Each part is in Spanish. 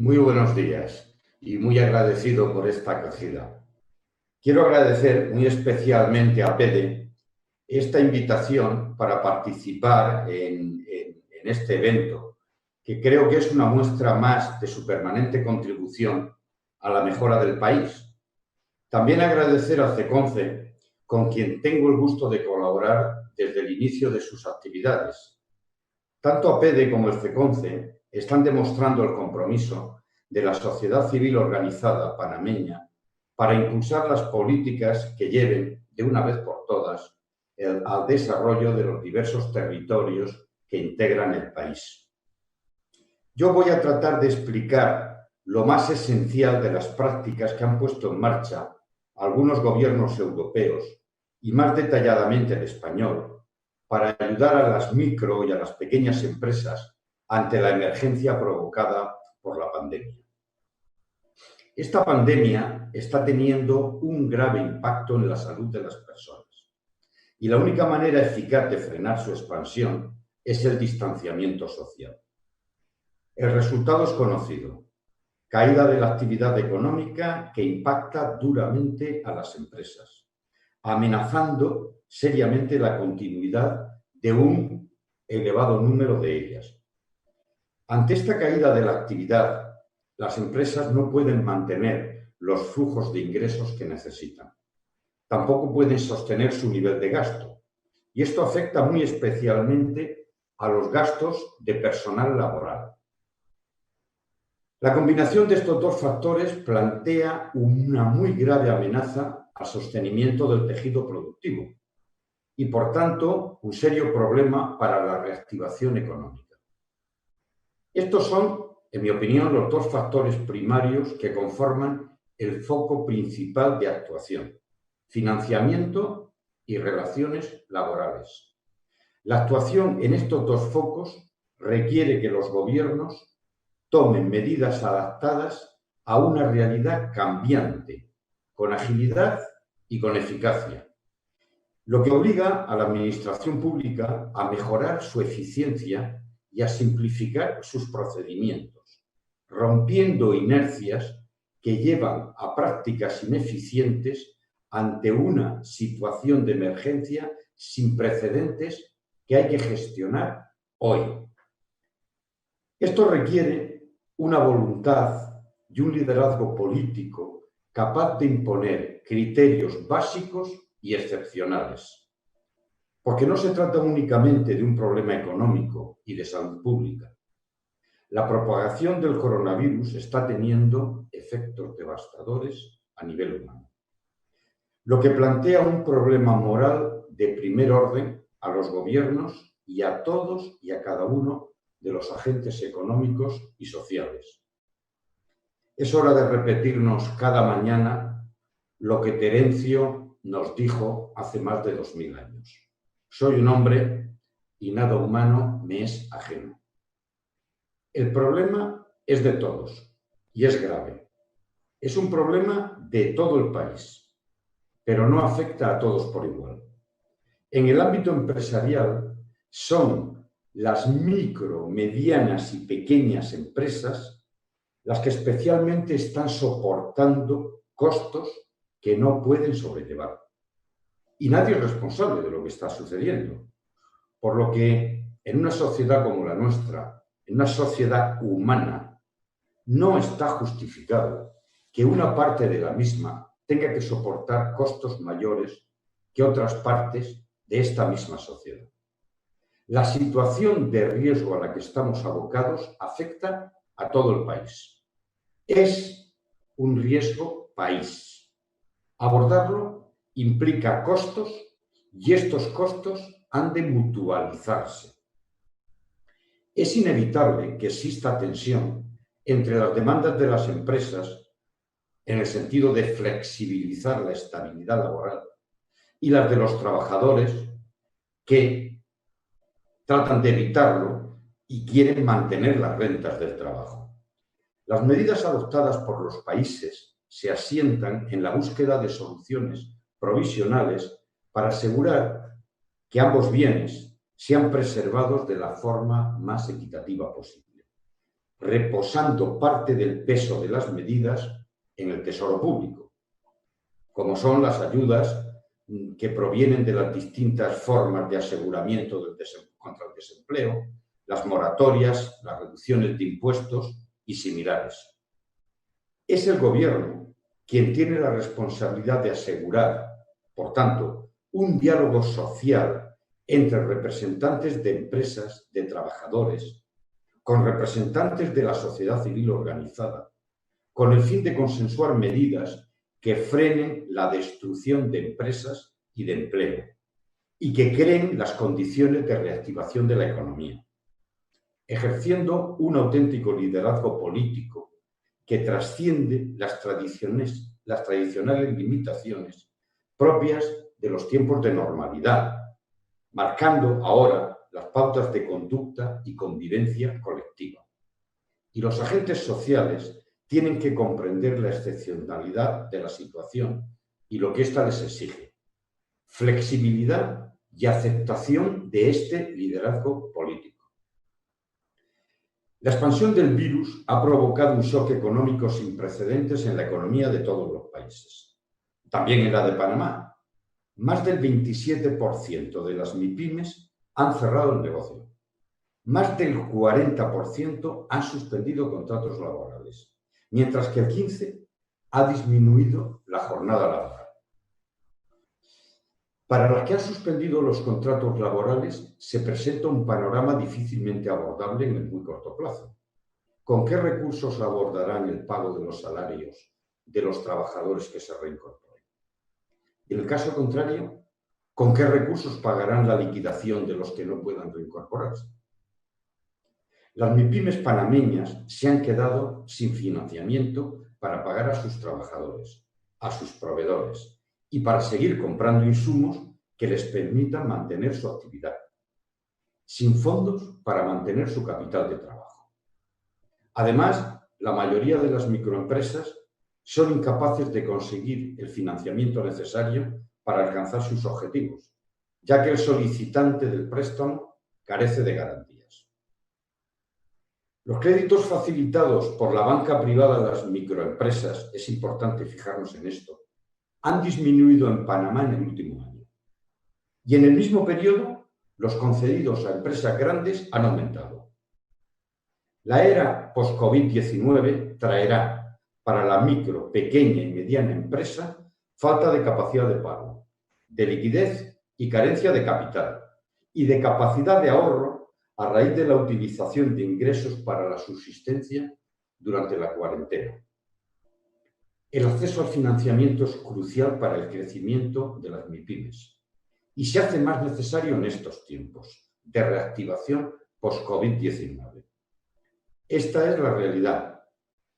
Muy buenos días y muy agradecido por esta acogida. Quiero agradecer muy especialmente a Pede esta invitación para participar en este evento, que creo que es una muestra más de su permanente contribución a la mejora del país. También agradecer a CECONCE, con quien tengo el gusto de colaborar desde el inicio de sus actividades. Tanto a Pede como el CECONCE están demostrando el compromiso de la sociedad civil organizada panameña para impulsar las políticas que lleven, de una vez por todas, al desarrollo de los diversos territorios que integran el país. Yo voy a tratar de explicar lo más esencial de las prácticas que han puesto en marcha algunos gobiernos europeos y más detalladamente el español para ayudar a las micro y a las pequeñas empresas ante la emergencia provocada por la pandemia. Esta pandemia está teniendo un grave impacto en la salud de las personas y la única manera eficaz de frenar su expansión es el distanciamiento social. El resultado es conocido: caída de la actividad económica que impacta duramente a las empresas, amenazando seriamente la continuidad de un elevado número de ellas. Ante esta caída de la actividad, las empresas no pueden mantener los flujos de ingresos que necesitan. Tampoco pueden sostener su nivel de gasto. Y esto afecta muy especialmente a los gastos de personal laboral. La combinación de estos dos factores plantea una muy grave amenaza al sostenimiento del tejido productivo y, por tanto, un serio problema para la reactivación económica. Estos son, en mi opinión, los dos factores primarios que conforman el foco principal de actuación: financiamiento y relaciones laborales. La actuación en estos dos focos requiere que los gobiernos tomen medidas adaptadas a una realidad cambiante, con agilidad y con eficacia, lo que obliga a la administración pública a mejorar su eficiencia y a simplificar sus procedimientos, rompiendo inercias que llevan a prácticas ineficientes ante una situación de emergencia sin precedentes que hay que gestionar hoy. Esto requiere una voluntad y un liderazgo político capaz de imponer criterios básicos y excepcionales, porque no se trata únicamente de un problema económico y de salud pública. La propagación del coronavirus está teniendo efectos devastadores a nivel humano, lo que plantea un problema moral de primer orden a los gobiernos y a todos y a cada uno de los agentes económicos y sociales. Es hora de repetirnos cada mañana lo que Terencio nos dijo hace más de 2000 años. Soy un hombre y nada humano me es ajeno. El problema es de todos y es grave. Es un problema de todo el país, pero no afecta a todos por igual. En el ámbito empresarial son las micro, medianas y pequeñas empresas las que especialmente están soportando costos que no pueden sobrellevar. Y nadie es responsable de lo que está sucediendo. Por lo que en una sociedad como la nuestra, en una sociedad humana, no está justificado que una parte de la misma tenga que soportar costos mayores que otras partes de esta misma sociedad. La situación de riesgo a la que estamos abocados afecta a todo el país. Es un riesgo país. Abordarlo implica costos y estos costos han de mutualizarse. Es inevitable que exista tensión entre las demandas de las empresas en el sentido de flexibilizar la estabilidad laboral y las de los trabajadores que tratan de evitarlo y quieren mantener las rentas del trabajo. Las medidas adoptadas por los países se asientan en la búsqueda de soluciones provisionales para asegurar que ambos bienes sean preservados de la forma más equitativa posible. reposando parte del peso de las medidas en el Tesoro Público, como son las ayudas que provienen de las distintas formas de aseguramiento contra el desempleo, las moratorias, las reducciones de impuestos y similares. Es el Gobierno quien tiene la responsabilidad de asegurar, por tanto, un diálogo social entre representantes de empresas, de trabajadores, con representantes de la sociedad civil organizada, con el fin de consensuar medidas que frenen la destrucción de empresas y de empleo y que creen las condiciones de reactivación de la economía, ejerciendo un auténtico liderazgo político que trasciende las tradicionales limitaciones propias de los tiempos de normalidad, marcando ahora las pautas de conducta y convivencia colectiva. Y los agentes sociales tienen que comprender la excepcionalidad de la situación y lo que ésta les exige. Flexibilidad y aceptación de este liderazgo político. La expansión del virus ha provocado un shock económico sin precedentes en la economía de todos los países. También en la de Panamá. Más del 27% de las MIPYMES han cerrado el negocio. Más del 40% han suspendido contratos laborales, mientras que el 15% ha disminuido la jornada laboral. Para las que han suspendido los contratos laborales, se presenta un panorama difícilmente abordable en el muy corto plazo. ¿Con qué recursos abordarán el pago de los salarios de los trabajadores que se reincorporen? Y en el caso contrario, ¿con qué recursos pagarán la liquidación de los que no puedan reincorporarse? Las MIPYMES panameñas se han quedado sin financiamiento para pagar a sus trabajadores, a sus proveedores y para seguir comprando insumos que les permitan mantener su actividad, sin fondos para mantener su capital de trabajo. Además, la mayoría de las microempresas son incapaces de conseguir el financiamiento necesario para alcanzar sus objetivos, ya que el solicitante del préstamo carece de garantías. Los créditos facilitados por la banca privada a las microempresas, es importante fijarnos en esto, han disminuido en Panamá en el último año. Y en el mismo periodo, los concedidos a empresas grandes han aumentado. La era post-COVID-19 traerá para la micro, pequeña y mediana empresa falta de capacidad de pago, de liquidez y carencia de capital y de capacidad de ahorro a raíz de la utilización de ingresos para la subsistencia durante la cuarentena. El acceso al financiamiento es crucial para el crecimiento de las MIPYMES y se hace más necesario en estos tiempos de reactivación post-COVID-19. Esta es la realidad.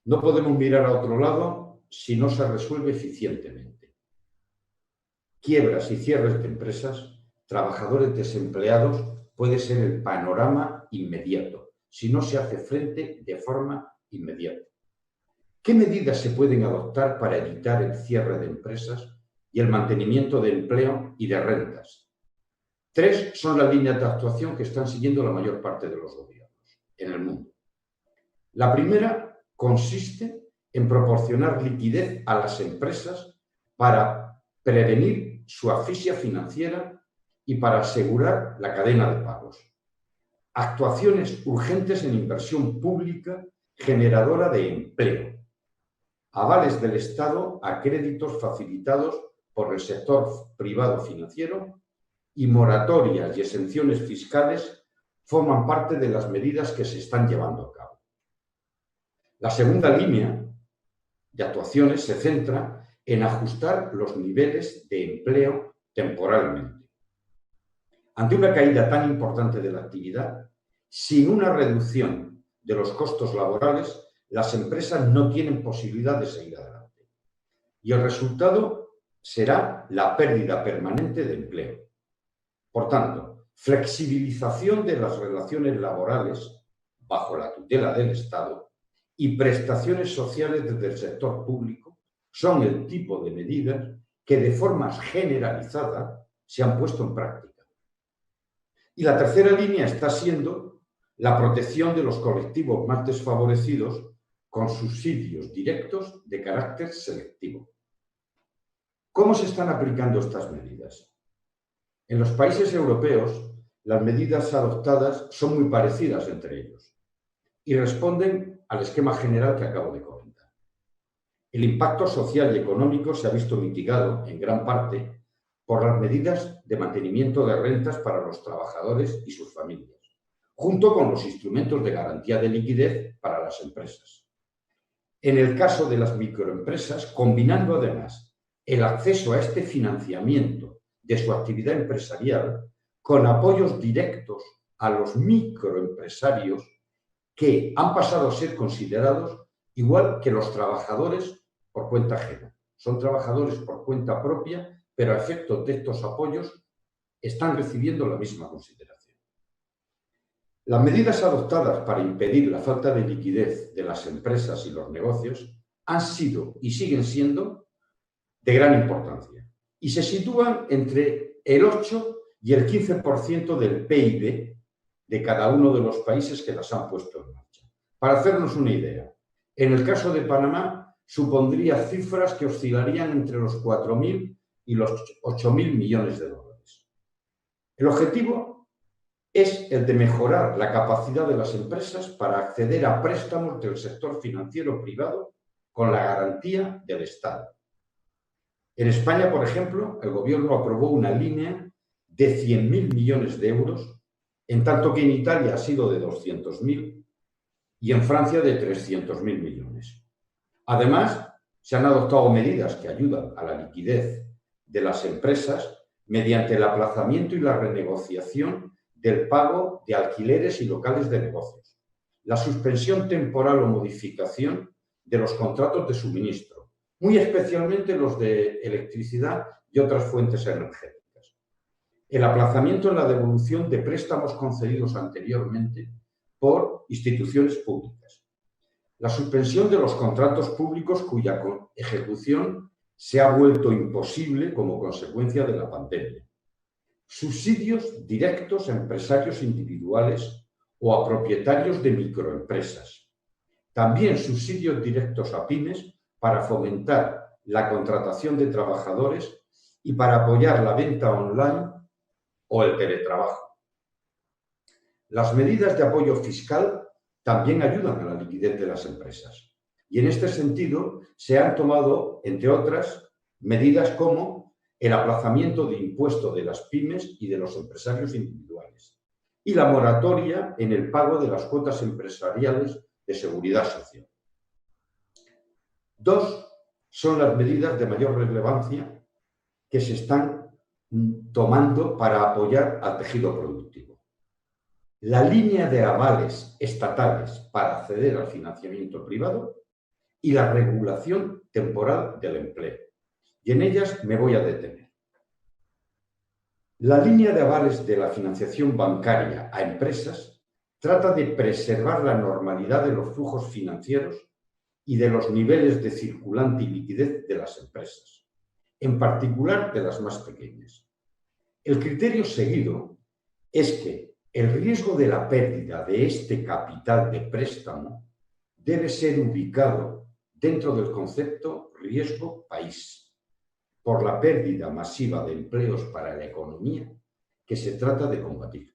No podemos mirar a otro lado si no se resuelve eficientemente. Quiebras y cierres de empresas, trabajadores desempleados, puede ser el panorama inmediato, si no se hace frente de forma inmediata. ¿Qué medidas se pueden adoptar para evitar el cierre de empresas y el mantenimiento de empleo y de rentas? 3 son las líneas de actuación que están siguiendo la mayor parte de los gobiernos en el mundo. La primera consiste en proporcionar liquidez a las empresas para prevenir su asfixia financiera y para asegurar la cadena de pagos. Actuaciones urgentes en inversión pública generadora de empleo. Avales del Estado a créditos facilitados por el sector privado financiero y moratorias y exenciones fiscales forman parte de las medidas que se están llevando a cabo. La segunda línea de actuaciones se centra en ajustar los niveles de empleo temporalmente. Ante una caída tan importante de la actividad, sin una reducción de los costos laborales, las empresas no tienen posibilidad de seguir adelante. Y el resultado será la pérdida permanente de empleo. Por tanto, flexibilización de las relaciones laborales bajo la tutela del Estado y prestaciones sociales desde el sector público son el tipo de medidas que de forma generalizada se han puesto en práctica. Y la tercera línea está siendo la protección de los colectivos más desfavorecidos con subsidios directos de carácter selectivo. ¿Cómo se están aplicando estas medidas? En los países europeos, las medidas adoptadas son muy parecidas entre ellos y responden al esquema general que acabo de comentar. El impacto social y económico se ha visto mitigado, en gran parte, por las medidas de mantenimiento de rentas para los trabajadores y sus familias, junto con los instrumentos de garantía de liquidez para las empresas. En el caso de las microempresas, combinando además el acceso a este financiamiento de su actividad empresarial con apoyos directos a los microempresarios que han pasado a ser considerados igual que los trabajadores por cuenta ajena. Son trabajadores por cuenta propia, pero a efectos de estos apoyos están recibiendo la misma consideración. Las medidas adoptadas para impedir la falta de liquidez de las empresas y los negocios han sido y siguen siendo de gran importancia y se sitúan entre el 8 y el 15% del PIB de cada uno de los países que las han puesto en marcha. Para hacernos una idea, en el caso de Panamá supondría cifras que oscilarían entre los 4.000 y los 8.000 millones de dólares. El objetivo es el de mejorar la capacidad de las empresas para acceder a préstamos del sector financiero privado con la garantía del Estado. En España, por ejemplo, el Gobierno aprobó una línea de 100.000 millones de euros, en tanto que en Italia ha sido de 200.000 y en Francia de 300.000 millones. Además, se han adoptado medidas que ayudan a la liquidez de las empresas mediante el aplazamiento y la renegociación del pago de alquileres y locales de negocios, la suspensión temporal o modificación de los contratos de suministro, muy especialmente los de electricidad y otras fuentes energéticas, el aplazamiento en la devolución de préstamos concedidos anteriormente por instituciones públicas, la suspensión de los contratos públicos cuya ejecución se ha vuelto imposible como consecuencia de la pandemia, subsidios directos a empresarios individuales o a propietarios de microempresas, también subsidios directos a pymes para fomentar la contratación de trabajadores y para apoyar la venta online o el teletrabajo. Las medidas de apoyo fiscal también ayudan a la liquidez de las empresas. Y en este sentido se han tomado, entre otras, medidas como el aplazamiento de impuesto de las pymes y de los empresarios individuales y la moratoria en el pago de las cuotas empresariales de seguridad social. Dos son las medidas de mayor relevancia que se están tomando para apoyar al tejido productivo. La línea de avales estatales para acceder al financiamiento privado y la regulación temporal del empleo. Y en ellas me voy a detener. La línea de avales de la financiación bancaria a empresas trata de preservar la normalidad de los flujos financieros y de los niveles de circulante y liquidez de las empresas, en particular de las más pequeñas. El criterio seguido es que el riesgo de la pérdida de este capital de préstamo debe ser ubicado dentro del concepto riesgo país, por la pérdida masiva de empleos para la economía que se trata de combatir.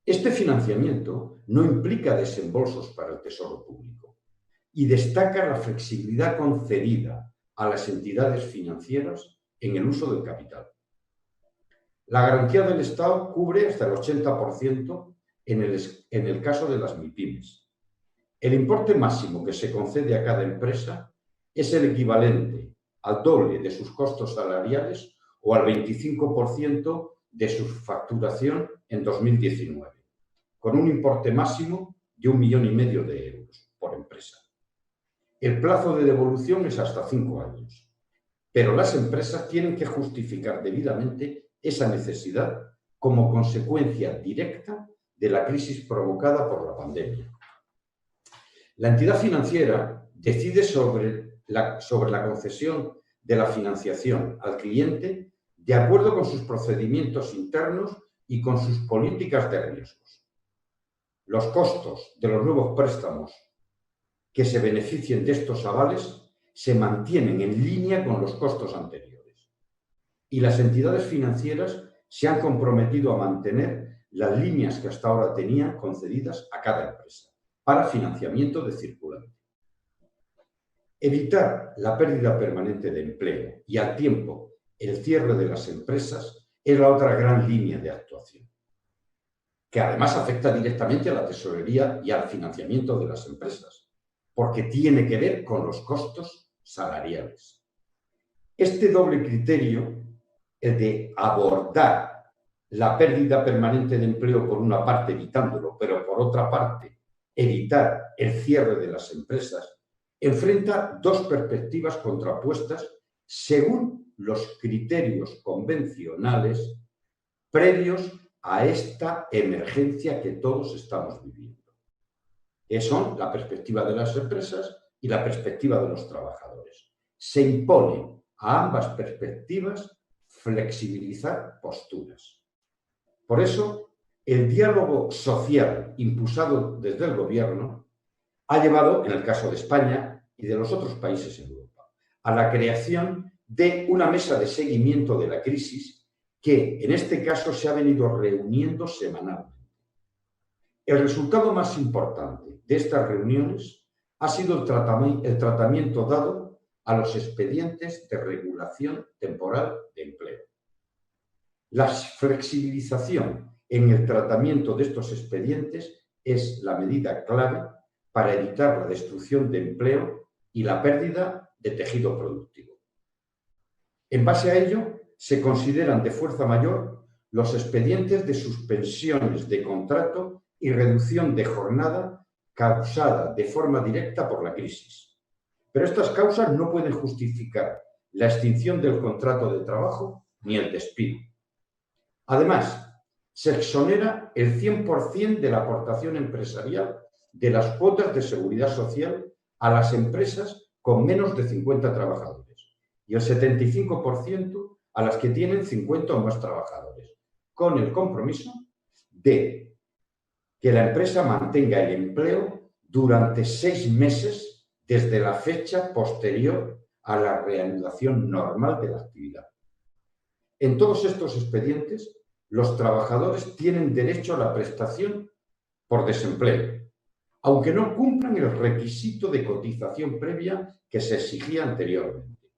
Este financiamiento no implica desembolsos para el Tesoro Público y destaca la flexibilidad concedida a las entidades financieras en el uso del capital. La garantía del Estado cubre hasta el 80% en el caso de las MIPYMES. El importe máximo que se concede a cada empresa es el equivalente al doble de sus costos salariales o al 25% de su facturación en 2019, con un importe máximo de 1,5 millones de euros por empresa. El plazo de devolución es hasta 5 años, pero las empresas tienen que justificar debidamente esa necesidad como consecuencia directa de la crisis provocada por la pandemia. La entidad financiera decide sobre la concesión de la financiación al cliente de acuerdo con sus procedimientos internos y con sus políticas de riesgos. los costos de los nuevos préstamos que se beneficien de estos avales se mantienen en línea con los costos anteriores. Y las entidades financieras se han comprometido a mantener las líneas que hasta ahora tenían concedidas a cada empresa para financiamiento de circulante. Evitar la pérdida permanente de empleo y, al tiempo, el cierre de las empresas es la otra gran línea de actuación, que además afecta directamente a la tesorería y al financiamiento de las empresas, porque tiene que ver con los costos salariales. Este doble criterio, el de abordar la pérdida permanente de empleo por una parte evitándolo, pero por otra parte evitar el cierre de las empresas, enfrenta dos perspectivas contrapuestas según los criterios convencionales previos a esta emergencia que todos estamos viviendo, que son la perspectiva de las empresas y la perspectiva de los trabajadores. Se impone a ambas perspectivas flexibilizar posturas. Por eso, el diálogo social impulsado desde el Gobierno ha llevado, en el caso de España y de los otros países en Europa, a la creación de una mesa de seguimiento de la crisis que, en este caso, se ha venido reuniendo semanalmente. El resultado más importante de estas reuniones ha sido el tratamiento dado a los expedientes de regulación temporal de empleo. La flexibilización en el tratamiento de estos expedientes es la medida clave para evitar la destrucción de empleo y la pérdida de tejido productivo. En base a ello, se consideran de fuerza mayor los expedientes de suspensiones de contrato y reducción de jornada causada de forma directa por la crisis. Pero estas causas no pueden justificar la extinción del contrato de trabajo ni el despido. Además, se exonera el 100% de la aportación empresarial de las cuotas de seguridad social a las empresas con menos de 50 trabajadores y el 75% a las que tienen 50 o más trabajadores, con el compromiso de que la empresa mantenga el empleo durante 6 meses desde la fecha posterior a la reanudación normal de la actividad. En todos estos expedientes, los trabajadores tienen derecho a la prestación por desempleo, aunque no cumplan el requisito de cotización previa que se exigía anteriormente.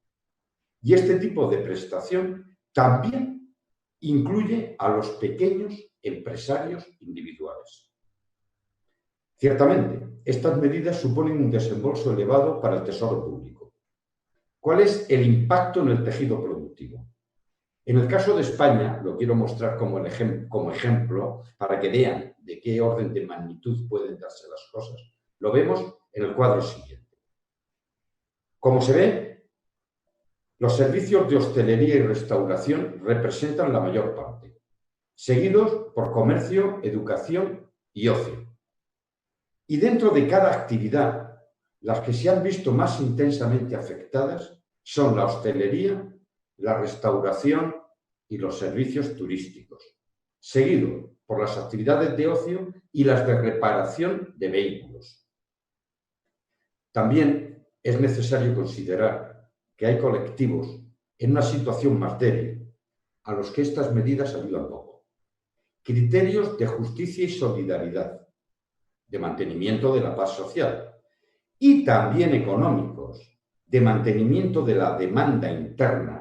Y este tipo de prestación también incluye a los pequeños empresarios individuales. Ciertamente, estas medidas suponen un desembolso elevado para el Tesoro Público. ¿Cuál es el impacto en el tejido productivo? En el caso de España, lo quiero mostrar como ejemplo para que vean de qué orden de magnitud pueden darse las cosas. Lo vemos en el cuadro siguiente. Como se ve, los servicios de hostelería y restauración representan la mayor parte, seguidos por comercio, educación y ocio. Y dentro de cada actividad, las que se han visto más intensamente afectadas son la hostelería, la restauración y los servicios turísticos, seguido por las actividades de ocio y las de reparación de vehículos. También es necesario considerar que hay colectivos en una situación más débil a los que estas medidas ayudan poco. Criterios de justicia y solidaridad, de mantenimiento de la paz social y también económicos, de mantenimiento de la demanda interna,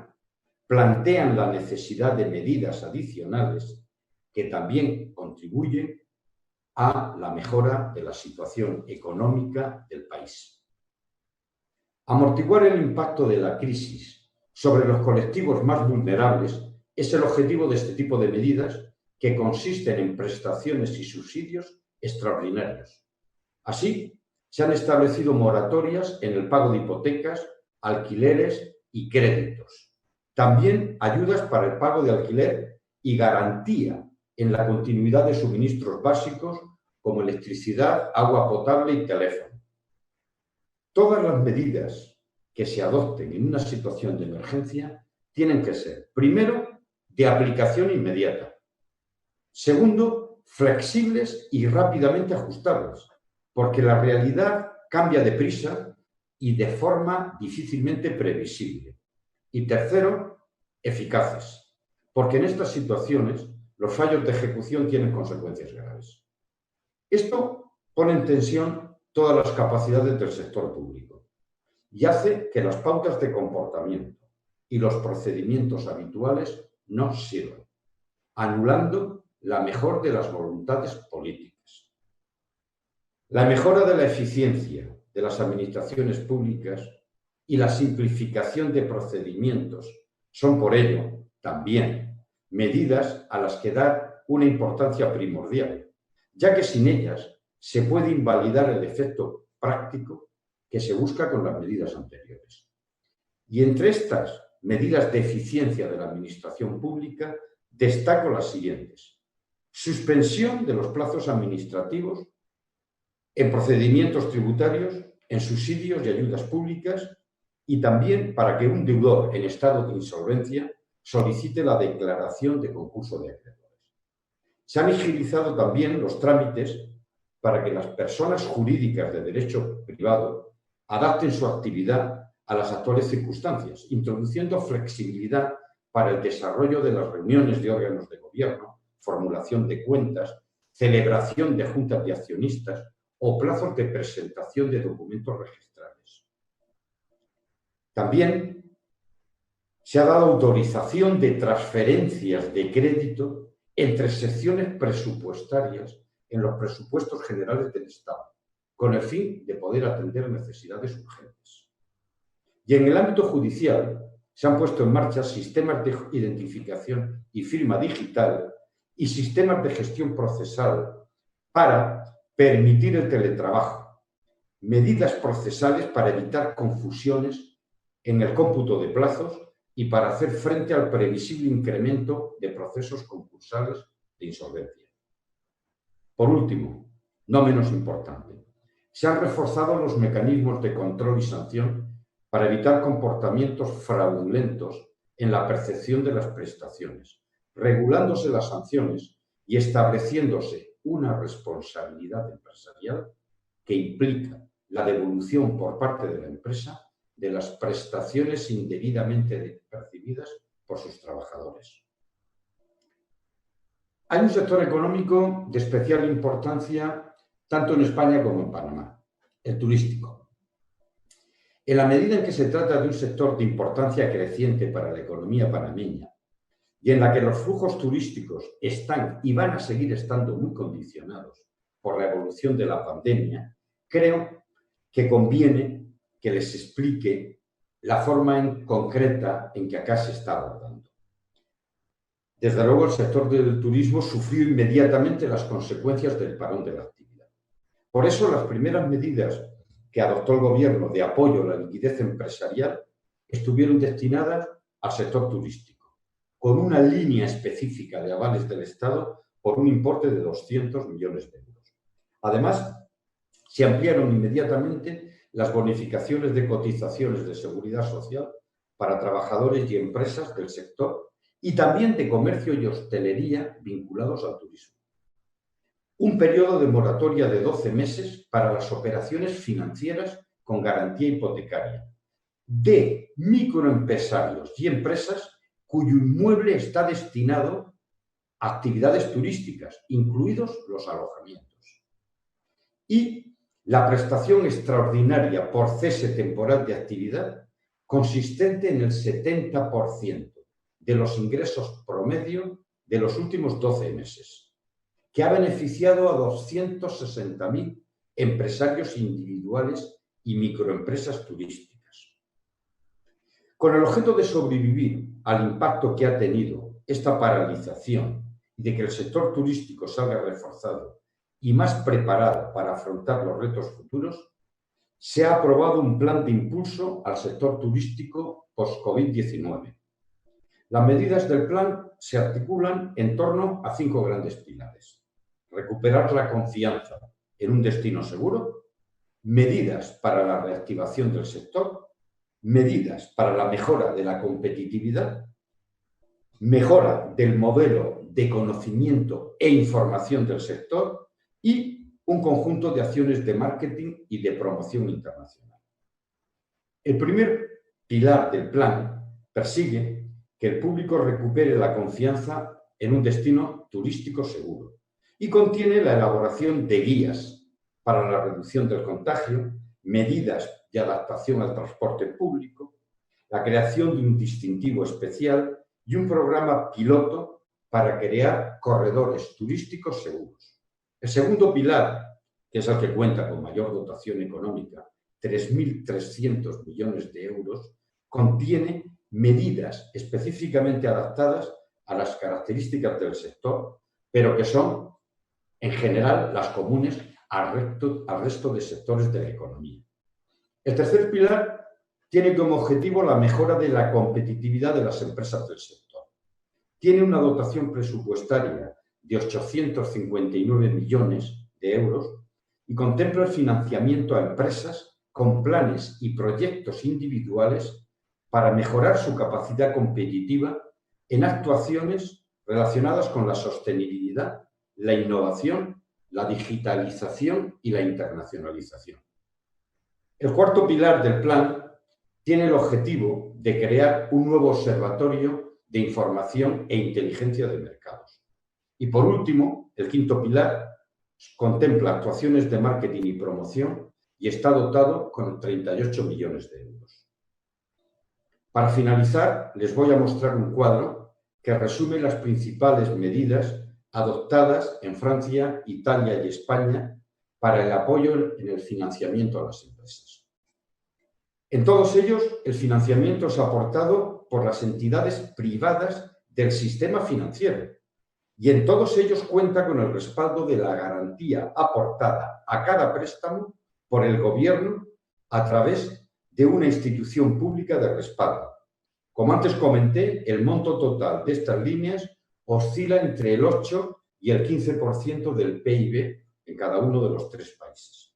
plantean la necesidad de medidas adicionales que también contribuyen a la mejora de la situación económica del país. Amortiguar el impacto de la crisis sobre los colectivos más vulnerables es el objetivo de este tipo de medidas que consisten en prestaciones y subsidios extraordinarios. Así, se han establecido moratorias en el pago de hipotecas, alquileres y créditos. También ayudas para el pago de alquiler y garantía en la continuidad de suministros básicos como electricidad, agua potable y teléfono. Todas las medidas que se adopten en una situación de emergencia tienen que ser, primero, de aplicación inmediata. Segundo, flexibles y rápidamente ajustables, porque la realidad cambia deprisa y de forma difícilmente previsible. Y tercero, eficaces, porque en estas situaciones los fallos de ejecución tienen consecuencias graves. Esto pone en tensión todas las capacidades del sector público y hace que las pautas de comportamiento y los procedimientos habituales no sirvan, anulando la mejor de las voluntades políticas. La mejora de la eficiencia de las administraciones públicas y la simplificación de procedimientos son, por ello, también medidas a las que dar una importancia primordial, ya que sin ellas se puede invalidar el efecto práctico que se busca con las medidas anteriores. Y entre estas medidas de eficiencia de la administración pública destaco las siguientes: suspensión de los plazos administrativos en procedimientos tributarios, en subsidios y ayudas públicas, y también para que un deudor en estado de insolvencia solicite la declaración de concurso de acreedores. Se han agilizado también los trámites para que las personas jurídicas de derecho privado adapten su actividad a las actuales circunstancias, introduciendo flexibilidad para el desarrollo de las reuniones de órganos de gobierno, formulación de cuentas, celebración de juntas de accionistas o plazos de presentación de documentos registrales. También se ha dado autorización de transferencias de crédito entre secciones presupuestarias en los presupuestos generales del Estado, con el fin de poder atender necesidades urgentes. Y en el ámbito judicial se han puesto en marcha sistemas de identificación y firma digital y sistemas de gestión procesal para permitir el teletrabajo, medidas procesales para evitar confusiones en el cómputo de plazos y para hacer frente al previsible incremento de procesos concursales de insolvencia. Por último, no menos importante, se han reforzado los mecanismos de control y sanción para evitar comportamientos fraudulentos en la percepción de las prestaciones, regulándose las sanciones y estableciéndose una responsabilidad empresarial que implica la devolución por parte de la empresa de las prestaciones indebidamente percibidas por sus trabajadores. Hay un sector económico de especial importancia tanto en España como en Panamá, el turístico. En la medida en que se trata de un sector de importancia creciente para la economía panameña y en la que los flujos turísticos están y van a seguir estando muy condicionados por la evolución de la pandemia, creo que conviene que les explique la forma en concreta en que acá se está abordando. Desde luego, el sector del turismo sufrió inmediatamente las consecuencias del parón de la actividad. Por eso, las primeras medidas que adoptó el Gobierno de apoyo a la liquidez empresarial estuvieron destinadas al sector turístico, con una línea específica de avales del Estado por un importe de 200 millones de euros. Además, se ampliaron inmediatamente las bonificaciones de cotizaciones de seguridad social para trabajadores y empresas del sector y también de comercio y hostelería vinculados al turismo. Un periodo de moratoria de 12 meses para las operaciones financieras con garantía hipotecaria de microempresarios y empresas cuyo inmueble está destinado a actividades turísticas, incluidos los alojamientos. Y la prestación extraordinaria por cese temporal de actividad consistente en el 70% de los ingresos promedio de los últimos 12 meses, que ha beneficiado a 260.000 empresarios individuales y microempresas turísticas. Con el objeto de sobrevivir al impacto que ha tenido esta paralización y de que el sector turístico salga reforzado y más preparado para afrontar los retos futuros, se ha aprobado un plan de impulso al sector turístico post-COVID-19. Las medidas del plan se articulan en torno a 5 grandes pilares: recuperar la confianza en un destino seguro, medidas para la reactivación del sector, medidas para la mejora de la competitividad, mejora del modelo de conocimiento e información del sector y un conjunto de acciones de marketing y de promoción internacional. El primer pilar del plan persigue que el público recupere la confianza en un destino turístico seguro y contiene la elaboración de guías para la reducción del contagio, medidas de adaptación al transporte público, la creación de un distintivo especial y un programa piloto para crear corredores turísticos seguros. El segundo pilar, que es el que cuenta con mayor dotación económica, 3.300 millones de euros, contiene medidas específicamente adaptadas a las características del sector, pero que son, en general, las comunes al resto de sectores de la economía. El tercer pilar tiene como objetivo la mejora de la competitividad de las empresas del sector. Tiene una dotación presupuestaria de 859 millones de euros y contempla el financiamiento a empresas con planes y proyectos individuales para mejorar su capacidad competitiva en actuaciones relacionadas con la sostenibilidad, la innovación, la digitalización y la internacionalización. El cuarto pilar del plan tiene el objetivo de crear un nuevo observatorio de información e inteligencia de mercados. Y por último, el quinto pilar contempla actuaciones de marketing y promoción y está dotado con 38 millones de euros. Para finalizar, les voy a mostrar un cuadro que resume las principales medidas adoptadas en Francia, Italia y España para el apoyo en el financiamiento a las empresas. En todos ellos, el financiamiento es aportado por las entidades privadas del sistema financiero y en todos ellos cuenta con el respaldo de la garantía aportada a cada préstamo por el Gobierno a través de una institución pública de respaldo. Como antes comenté, el monto total de estas líneas oscila entre el 8 y el 15% del PIB en cada uno de los tres países.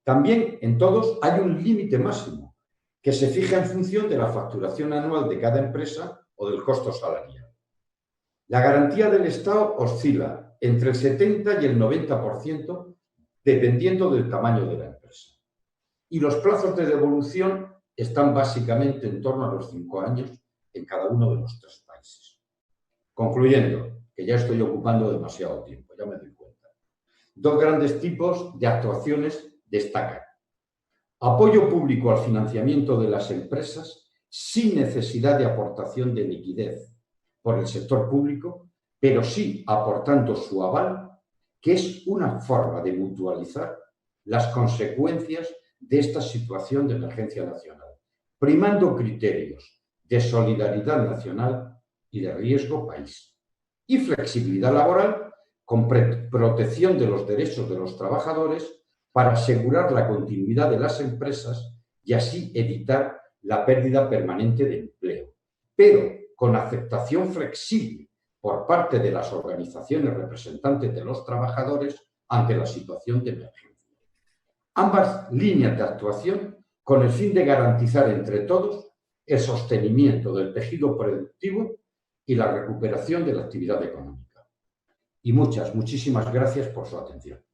También en todos hay un límite máximo que se fija en función de la facturación anual de cada empresa o del costo salarial. La garantía del Estado oscila entre el 70 y el 90% dependiendo del tamaño de la empresa. Y los plazos de devolución están básicamente en torno a los 5 años en cada uno de los tres países. Concluyendo, que ya estoy ocupando demasiado tiempo, ya me doy cuenta. Dos grandes tipos de actuaciones destacan. Apoyo público al financiamiento de las empresas sin necesidad de aportación de liquidez por el sector público, pero sí aportando su aval, que es una forma de mutualizar las consecuencias de esta situación de emergencia nacional, primando criterios de solidaridad nacional y de riesgo país. Y flexibilidad laboral con protección de los derechos de los trabajadores para asegurar la continuidad de las empresas y así evitar la pérdida permanente de empleo, pero con aceptación flexible por parte de las organizaciones representantes de los trabajadores ante la situación de emergencia. Ambas líneas de actuación con el fin de garantizar entre todos el sostenimiento del tejido productivo y la recuperación de la actividad económica. Y muchísimas gracias por su atención.